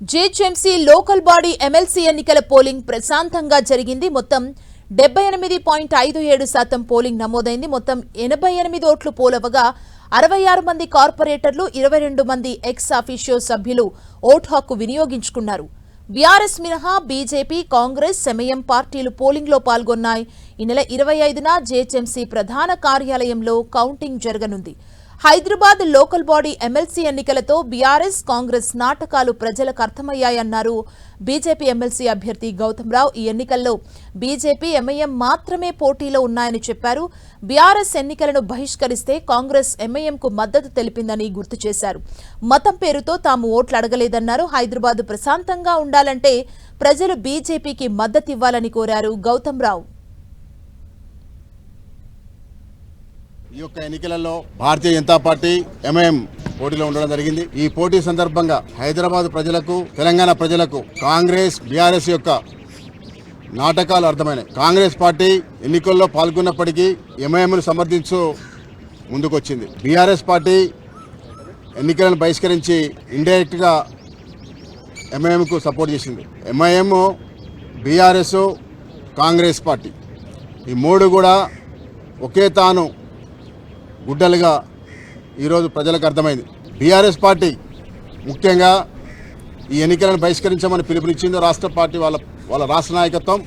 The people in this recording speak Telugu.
జీహెచ్ఎంసీ లోకల్ బాడీ ఎమ్మెల్సీ ఎన్నికల పోలింగ్ ప్రశాంతంగా జరిగింది. మొత్తం 78.57% పోలింగ్ నమోదైంది. మొత్తం 88 ఓట్లు పోలవగా 66 మంది కార్పొరేటర్లు, 22 మంది ఎక్స్ అఫీషియో సభ్యులు ఓటు హక్కు వినియోగించుకున్నారు. బీఆర్ఎస్ మినహా బీజేపీ, కాంగ్రెస్, ఎంఐఎం పార్టీలు పోలింగ్లో పాల్గొన్నాయి. ఈ నెల 25న జీహెచ్ఎంసీ ప్రధాన కార్యాలయంలో కౌంటింగ్ జరగనుంది. హైదరాబాద్ లోకల్ బాడీ ఎమ్మెల్సీ ఎన్నికలతో బీఆర్ఎస్, కాంగ్రెస్ నాటకాలు ప్రజలకు అర్థమయ్యాయన్నారు బీజేపీ ఎమ్మెల్సీ అభ్యర్థి గౌతమ్ రావు. ఈ ఎన్నికల్లో బీజేపీ, ఎంఐఎం మాత్రమే పోటీలో ఉన్నాయని చెప్పారు. బీఆర్ఎస్ ఎన్నికలను బహిష్కరిస్తే కాంగ్రెస్ ఎంఐఎంకు మద్దతు తెలిపిందని గుర్తు చేశారు. మతం పేరుతో తాము ఓట్లు అడగలేదన్నారు. హైదరాబాద్ ప్రశాంతంగా ఉండాలంటే ప్రజలు బీజేపీకి మద్దతు ఇవ్వాలని కోరారు గౌతమ్ రావు. ఈ యొక్క ఎన్నికలలో భారతీయ జనతా పార్టీ, ఎంఐఎం పోటీలో ఉండడం జరిగింది. ఈ పోటీ సందర్భంగా హైదరాబాద్ ప్రజలకు, తెలంగాణ ప్రజలకు కాంగ్రెస్, బీఆర్ఎస్ యొక్క నాటకాలు అర్థమైనాయి. కాంగ్రెస్ పార్టీ ఎన్నికల్లో పాల్గొన్నప్పటికీ ఎంఐఎంను సమర్థించు ముందుకొచ్చింది. బీఆర్ఎస్ పార్టీ ఎన్నికలను బహిష్కరించి ఇండైరెక్ట్గా ఎంఐఎంకు సపోర్ట్ చేసింది. ఎంఐఎం, బీఆర్ఎస్, కాంగ్రెస్ పార్టీ ఈ మూడు కూడా ఒకే తాను గుడ్డలుగా ఈరోజు ప్రజలకు అర్థమైంది. బీఆర్ఎస్ పార్టీ ముఖ్యంగా ఈ ఎన్నికలను బహిష్కరించమని పిలుపునిచ్చింది రాష్ట్ర పార్టీ వాళ్ళ రాష్ట్ర నాయకత్వం.